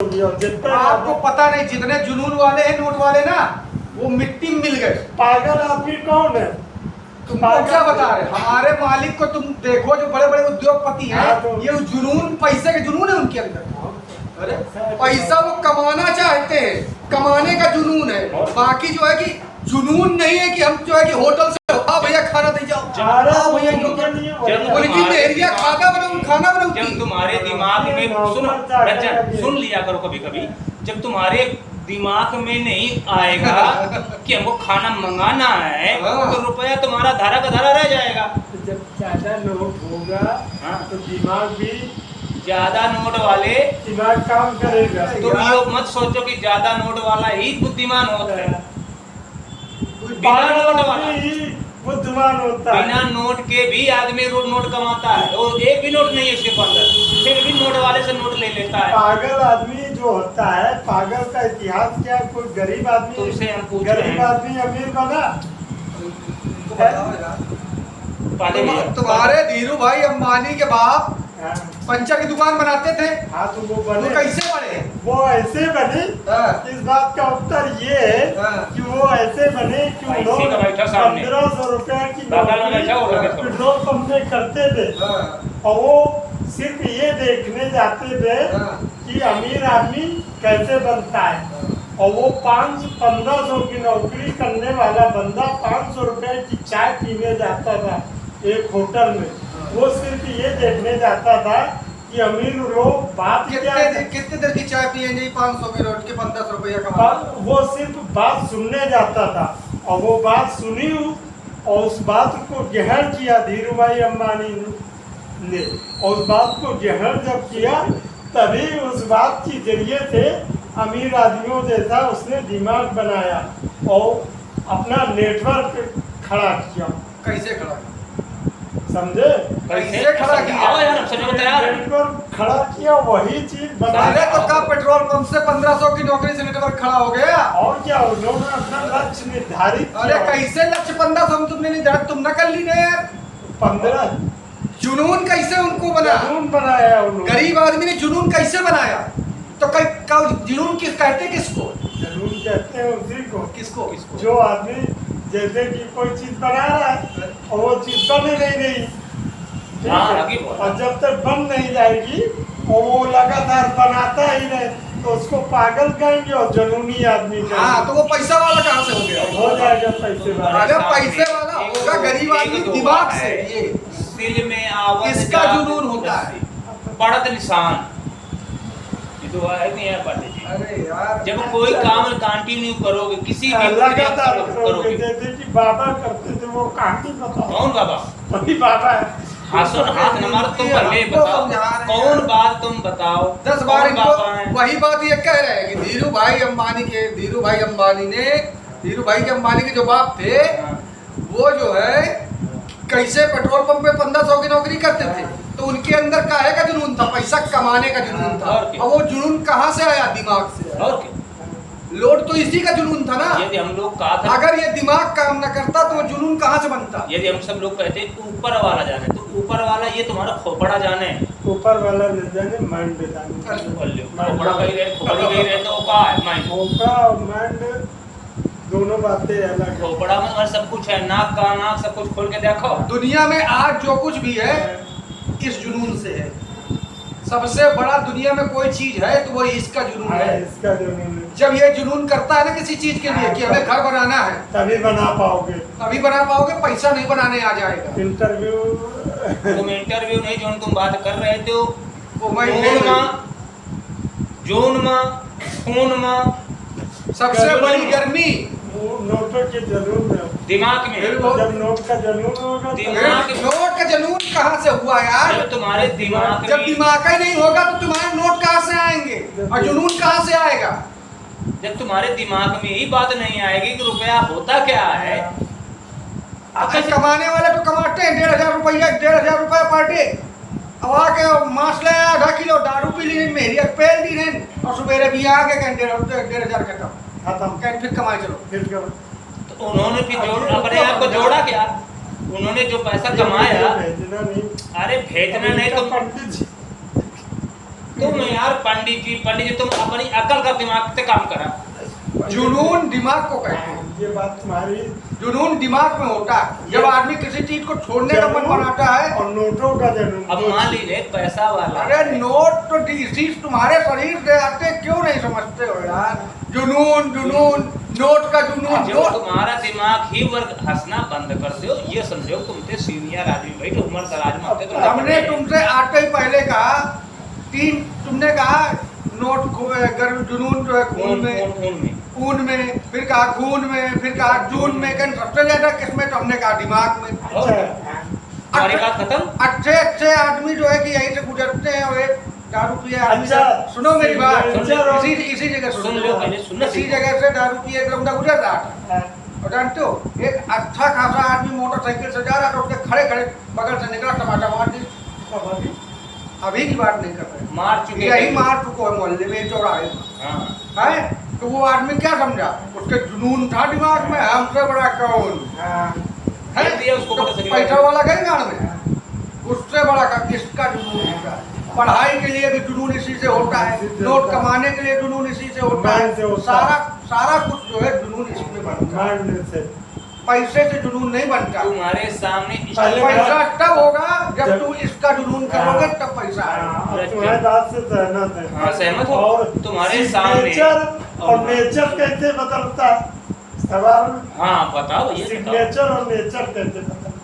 आपको पता नहीं, जितने जुनून वाले हैं नोट वाले ना, वो मिट्टी में मिल गए। पागल आदमी कौन है? तुमको क्या बता रहे? हमारे मालिक को तुम देखो, जो बड़े बड़े उद्योगपति हैं, ये जुनून, पैसे के जुनून है उनके अंदर। अरे पैसा वो कमाना चाहते हैं, कमाने का जुनून है। बाकी जो है कि जुनून नहीं है कि हम जो है कि होटल से भैया खाना दे जाओ, भैया खाना बनाओ। जब तुम्हारे दिमाग में सुनो बच्चा, सुन लिया करो कभी कभी, जब तुम्हारे दिमाग में नहीं आएगा कि हमको खाना मंगाना है, तो रुपया तुम्हारा धारा का धारा रह जाएगा। जब ज्यादा नोट होगा तो दिमाग भी, ज्यादा नोट वाले दिमाग काम करेगा। तुम ये मत सोचो कि ज्यादा नोट वाला ही बुद्धिमान होता है। बिना नोट वाला ही बुद्धिमान होता है। बिना नोट के भी आदमी नोट कमाता है, और एक भी नोट नहीं है उसके पास, फिर भी नोट वाले से नोट ले लेता है। पागल आदमी जो होता है, पागल का इतिहास क्या? कोई गरीब आदमी, तुमसे हम पूछ गरीब आदमी अमीर बना? तुम्हारे धीरू भाई अंबानी के बाप पंचर की दुकान बनाते थे। हाँ, तो वो बने। तो कैसे बने? वो ऐसे बने। इस बात का उत्तर ये है कि वो ऐसे बने कि उन्होंने 1500 रुपए की पेट्रोल पंप में करते थे, और वो सिर्फ ये देखने जाते थे कि अमीर आदमी कैसे बनता है। और वो 1500 की नौकरी करने वाला बंदा 500 रुपए की चाय पीने जाता था एक होटल में। वो सिर्फ ये देखने जाता था कि अमीर लोग बात कितने देर की चाय पिएंगे 500 की नोट के 1500 रुपया कमा। वो सिर्फ बात सुनने जाता था, और वो बात सुनी और उस बात को गहर किया धीरू भाई अंबानी ने। और उस बात को गहर जब किया, तभी उस बात की जरिए से अमीर आदमियों जैसा उसने दिमाग बनाया और अपना नेटवर्क खड़ा किया। कैसे खड़ा? समझे? कैसे खड़ा किया? नेटवर्क खड़ा किया, वही चीज बनाने तो का पेट्रोल पंप से 1500 की नौकरी से नेटवर्क खड़ा हो गया। और क्या, उन्होंने अपना लक्ष्य निर्धारित। अरे कैसे लक्ष्य 1500 तुमने निर्धारित, तुम न कर ली ने यार। 15 जुनून कैसे उनको बना? जुनून बनाया उन्होंने। गरीब आदमी ने जुनून कैसे बनाया? तो जुनून किस कहते, किसको जुनून कहते हैं? उसी को। किसको? जो आदमी जैसे कि कोई चीज बना रहा है और वो चीज बन नहीं रही, और जब तक बन नहीं जाएगी और वो लगातार बनाता ही नहीं, तो उसको पागल कहेंगे और जुनूनी आदमी कहेंगे। हाँ, तो वो पैसा वाला कहाँ से हो गया? हो जाएगा पैसे वाला। अगर पैसे वाला होगा गरीब आदमी दिमाग से, ये दिल में आवाज, इसका जुनून होता है। पढ़त निशान तो है नहीं है बात। अरे यार, जब कोई काम कंटिन्यू करोगे, किसी भी लगातार करोगे, जैसे कि बाबा करते थे, वो कहानी बताओ। कौन बाबा? वही बाबा है। हाथ न मारो, तुम पहले बताओ कौन बात, तुम बताओ 10 बार इनको वही बात ये कह रहे हैं कि धीरू भाई अंबानी के अंबानी के जो बाप थे, वो जो है कैसे पेट्रोल पंप पे 1500 की नौकरी करते थे। तो उनके अंदर काहे का जुनून था? पैसा कमाने का जुनून था। और वो जुनून कहाँ से आया? दिमाग से। और क्या? लोड तो इसी का जुनून था ना। यदि हम लोग कहा था, अगर ये दिमाग काम न करता तो वो जुनून कहाँ से बनता? यदि हम सब लोग कहते ऊपर वाला जाने, तो ऊपर वाला ये तुम्हारा खोपड़ा जाने, ऊपर वाला न जाने, माइंड जाने। खोपड़ा कहीं रहे, खोपड़ी कहीं रहे, तो का है माइंड। खोपड़ा और माइंड दोनों बातें अलग है। खोपड़ा में सब कुछ है, नाक का नाक सब कुछ खोल के देखो। दुनिया में आज जो कुछ भी है इस जुनून से है। सबसे बड़ा दुनिया में कोई चीज है तो वही इसका जुनून है। इसका जुनून। जब ये जुनून करता है ना किसी चीज के लिए कि हमें घर बनाना है, तभी बना पाओगे। पैसा नहीं बनाने आ जाएगा। इंटरव्यू नहीं, जो तुम बात कर रहे थे वो जून में खून में सबसे बड़ी गर्मी नोटों के जुनून में, दिमाग में। जब नोट का जुनून होगा, नोट का जुनून कहाँ से हुआ यार? जब तुम्हारे दिमाग, जब दिमाग ही नहीं होगा तो तुम्हारे नोट कहाँ से आएंगे और जुनून कहाँ से आएगा? जब तुम्हारे दिमाग में ही बात नहीं आएगी कि रुपया होता क्या है। कमाने वाले तो कमाते हैं 1,500 रुपया पर डे। अब आके मांस ले 1/2 किलो दारू पी ली, मेरी पेल दी ने, और सुबह भी आके 1,500 खत्म, फिर कमाए चलो। तो उन्होंने फिर अपने आप को जोड़ा क्या? उन्होंने जो पैसा कमाया, भेजना नहीं। अरे भेजना नहीं तो पंडित जी तुम यार पंडित जी तुम अपनी अकल का दिमाग से काम करा। जुनून दिमाग को कहते हैं। ये बात तुम्हारी। जुनून दिमाग में होता है जब आदमी किसी चीज को छोड़ने का मन बनाता है। और नोटों का जुनून। अब मान लीजिए पैसा वाला, अरे नोट तो इसी तुम्हारे शरीर से आते, क्यों नहीं समझते हो यार? जुनून जुनून नोट का जुनून। जब तुम्हारा दिमाग ही वर्ग हंसना बंद कर दो, ये समझो तुमसे सीनियर आदमी भाई तो उम्र दराज में होते तो हमने तुमसे आते ही पहले कहा तुमने कहा नोट जुनून जो है खून में, फिर कहा खून में, फिर कहा जून में, सबसे ज्यादा किसमें? तो हमने कहा दिमाग में। हमारी बात खत्म। अच्छे आदमी जो है कि यहीं से गुजरते हैं और एक दारू पिए आदमी अच्छा, सुनो मेरी बात, इसी जगह सुन लो पहले, सुनना इसी जगह से दारू पिए एक लौंडा गुजर रहा था। और जानते हो एक अच्छा खासा आदमी मोटरसाइकिल से जा रहा था, उसके खड़े खड़े बगल से निकला, टमाटर मार दी। अभी की बात नहीं कर रहे, मार चुके, यही मार चुको है मोहल्ले में, चौराहे में है। तो वो आदमी क्या समझा? उसके जुनून था दिमाग में, हमसे बड़ा कौन है? तो पैसा वाला गए गाड़ में, उससे बड़ा का किसका जुनून होता है? पढ़ाई के लिए भी जुनून इसी से होता है, नोट कमाने के लिए जुनून इसी से होता है, सारा कुछ जो है जुनून इसी में बनता है। पैसे से जुनून नहीं बनता। तुम्हारे सामने पैसा तब होगा जब तुम इसका जुनून करोगे, तब पैसा आएगा। तुम्हारी बात से सहमत है। हाँ सहमत हो। और तुम्हारे सामने और नेचर कैसे बदलता है? सवाल। हाँ बताओ ये सिग्नेचर और नेचर कैसे बदलता है?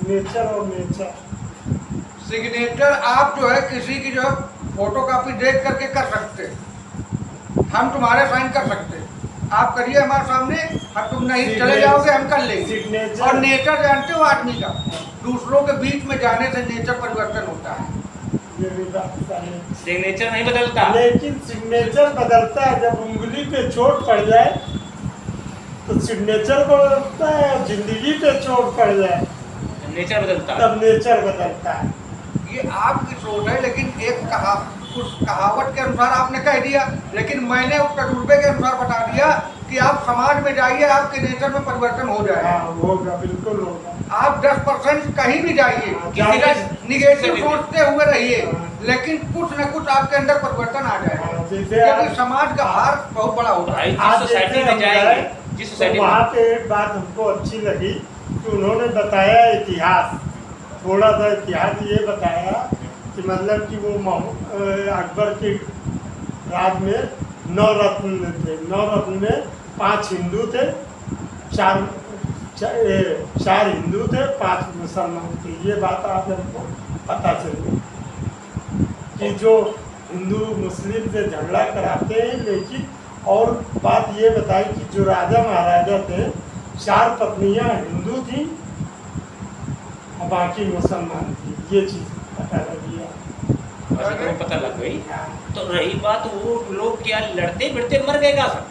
नेचर और नेचर। सिग्नेचर आप जो है किसी की जो है फोटोकॉपी देख करके कर सकते, हम तुम्हारे साइन कर सकते, आप करिए हमारे सामने, हम तुम नहीं चले जाओगे हम कर लेंगे। और नेचर जानते हो आदमी का, दूसरों के बीच में जाने से नेचर परिवर्तन होता है। सिग्नेचर नहीं बदलता, लेकिन सिग्नेचर बदलता है जब उंगली पे चोट पड़ जाए तो सिग्नेचर बदलता है, और जिंदगी पे चोट पड़ जाए नेचर बदलता है, तब नेचर बदलता है। ये आपकी सोच है, लेकिन एक उस कहावत के अनुसार आपने कह दिया, लेकिन मैंने उस तजुर्बे के अनुसार बता दिया कि आप समाज में जाइए, आपके नेचर में परिवर्तन हो जाएगा। होगा, बिल्कुल होगा। आप 10% कहीं भी जाइए, किसी का निगेटिव सोचते हुए रहिए, लेकिन कुछ न कुछ आपके अंदर परिवर्तन आ जाएगा, क्योंकि समाज का हार बहुत बड़ा होता है। जिस सोसाइटी में जाएंगे, जिस सोसाइटी वहाँ पे एक बात हमको अच्छी लगी कि उन्होंने बताया इतिहास, थोड़ा सा इतिहास ये बताया कि मतलब कि वो अकबर के राज में 9 रत्न थे। 9 रत्न में 5 हिंदू थे, 4 हिंदू थे, 5 मुसलमान थे। ये बात आज हमको पता चली कि जो हिंदू मुस्लिम से झगड़ा कराते हैं, लेकिन और बात ये बताई कि जो राजा महाराजा थे 4 पत्नियां हिंदू थी और बाकी मुसलमान थी। ये चीज़ पता लगी। पता लग गई। तो रही बात वो लोग क्या लड़ते भिड़ते मर गए का सब?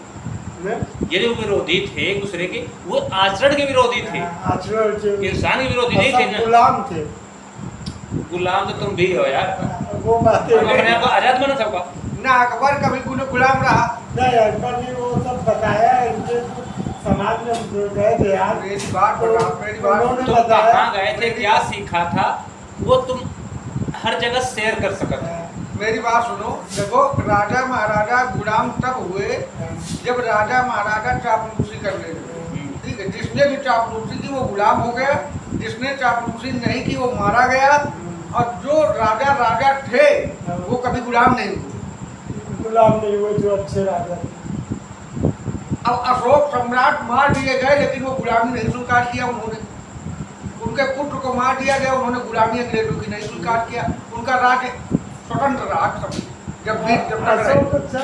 ये जो विरोधी थे एक दूसरे के, वो आचरण के विरोधी थे, इंसान के विरोधी नहीं थे ना, गुलाम थे। गुलाम तो तुम भी हो यार, वो बातें अपने आप को आजाद बना सबका ना। अकबर कभी गुलाम रहा नहीं, अकबर ने वो सब बताया। इनके समाज में हम जो गए थे यार, मेरी बात तुम कहाँ गए थे, क्या सीखा था, वो तुम हर जगह शेयर कर सकते हैं। मेरी बात सुनो, देखो राजा महाराजा गुलाम तब हुए जब राजा महाराजा चापलूसी कर रहे थे, ठीक है। जिसने भी चापलूसी की वो गुलाम हो गया, जिसने चापलूसी नहीं की वो मारा गया, और जो राजा थे वो कभी गुलाम नहीं हुए। गुलाम नहीं हुए जो अच्छे राजा थे। अब अशोक सम्राट मार दिए गए, लेकिन वो गुलामी नहीं स्वीकार किया उन्होंने। उनके पुत्र को मार दिया गया, उन्होंने गुलामी अंग्रेजों की नहीं स्वीकार किया। उनका राज्य स्वतंत्र रहा सब, जब भी जब तक रहे। अच्छा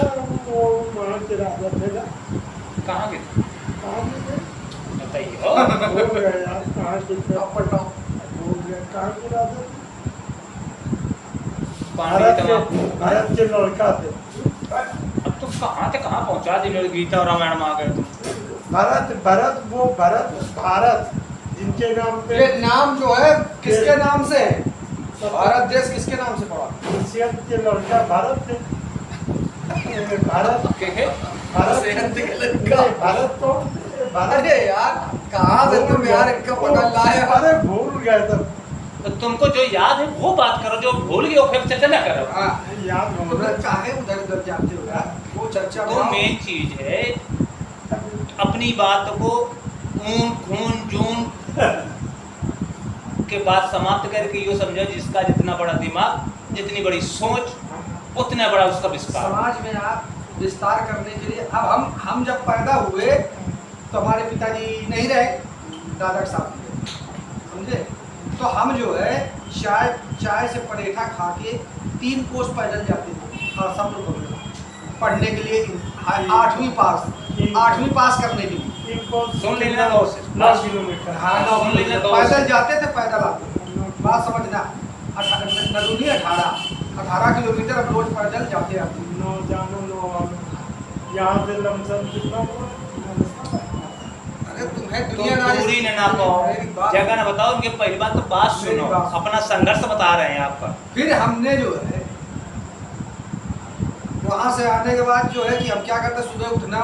वो वहाँ के राजा थे ना, कहाँ के बताइए हो? हो गए यार, कहाँ के थे? अब बताओ हो गए, कहाँ के राजा? भारत के लड़का थे। अब तो कहाँ से कहाँ पहुँचा दी गीता और रामायण में आ गए तुम। भारत जिनके नाम पे ये नाम जो है किसके नाम से है? भारत देश किसके नाम से पड़ा? के लड़का भारत थे। भारत तो अरे यार कहाँ से तुम यार इनका पता लाए? अरे भूल गए तब। तो तुमको जो याद है वो बात करो, जो भूल गए वो फिर चर्चा ना करो। हाँ, याद तो फिर चाहे उधर उधर जाते हो यार, वो चर्चा तो मेन चीज है अपनी बात को ऊन खून जून के बाद समाप्त करके यो समझो जिसका जितना बड़ा दिमाग, जितनी बड़ी सोच, उतना बड़ा उसका विस्तार। समाज में आप विस्तार करने के लिए, अब हम जब पैदा हुए तो हमारे पिताजी नहीं रहे, दादा के साथ थे, समझे? तो हम जो है चाय से परेठा खा के 3 कोस पैदल जाते थे, हाँ सब लोग पढ़ने के लिए, 8वीं पास करने के लिए। सुन लेना 9 किलोमीटर, हाँ 9 किलोमीटर पैदल जाते थे, पैदल आते। बात समझना, 18 किलोमीटर हम रोज पैदल जाते आते। 9 जानो 9 यहाँ से लमसम कितना हुआ? अरे तुम्हें तो दुनियादारी दूरी न ना पाओ, जगह ना बताओ। उनके पहली बात तो बात सुनो, अपना संघर्ष बता रहे हैं आपका। फिर हमने जो है वहां से आने के बाद जो है कि हम क्या करते, सुबह उठना,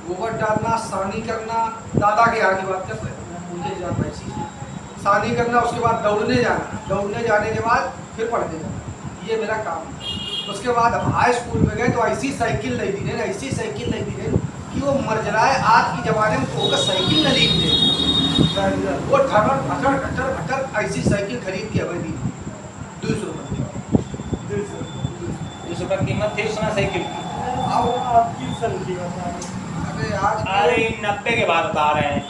गोबर डालना, सानी करना, दादा के यहाँ की बात करते हैं, मुझे जान वैसी सानी करना, उसके बाद दौड़ने जाना, दौड़ने जाने के बाद फिर पढ़ने जाना, ये मेरा काम है। उसके बाद हम हाई स्कूल में गए तो ऐसी साइकिल नहीं दी ने, ऐसी साइकिल नहीं दी ने कि वो मर जाए। आज की जमाने में तो साइकिल न लीक दे, वो ठटर ऐसी साइकिल खरीद के हमें दी 200 रुपये। 200 रुपये कीमत थी उस समय साइकिल की। अब आपकी सल्टी बता रहे अरे आज अरे 90 के बाद बता रहे हैं,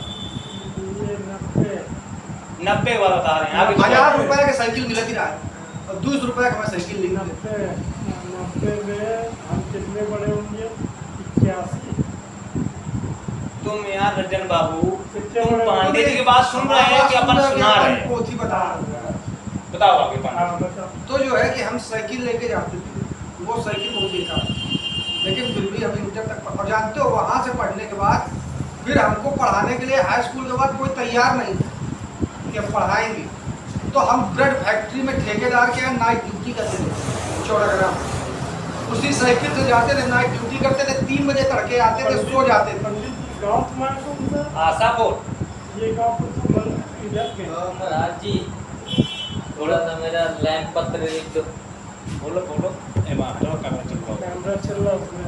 ये 90 के बाद बता रहे हैं। आगे 1000 रुपये की साइकिल मिला थी आज, और 200 रुपये का साइकिल ली। 90 में हम कितने बड़े होंगे? 81। तुम यार रंजन बाबू, कितने तुम बड़े पांडे जी की बात सुन रहे हैं कि अपन सुना रहे हैं? पोथी बता। बताओ आगे पांडे। हाँ बताओ। तो जो है कि हम साइकिल लेके जाते थे, वो साइकिल बहुत बेकार थी, लेकिन फिर भी हम इंटर तक, और जानते हो वहाँ से पढ़ने के बाद फिर हमको पढ़ाने के लिए हाई स्कूल के बाद कोई तैयार नहीं था कि हम पढ़ाएंगे। तो हम ब्रेड फैक्ट्री में ठेकेदार के यहाँ नाइट ड्यूटी करते थे, चौराग्राम। उसी साइकिल से जाते थे, नाइट ड्यूटी करते थे, 3 बजे तड़के आते थे, सो जाते थे। पंडित जी गाँव तुम्हारा कौन सा? आशापुर। ये गाँव तो इधर के। महाराज जी थोड़ा सा मेरा लैंप पत्र एक दो। बोलो बोलो। कैमरा चल रहा है उसमें।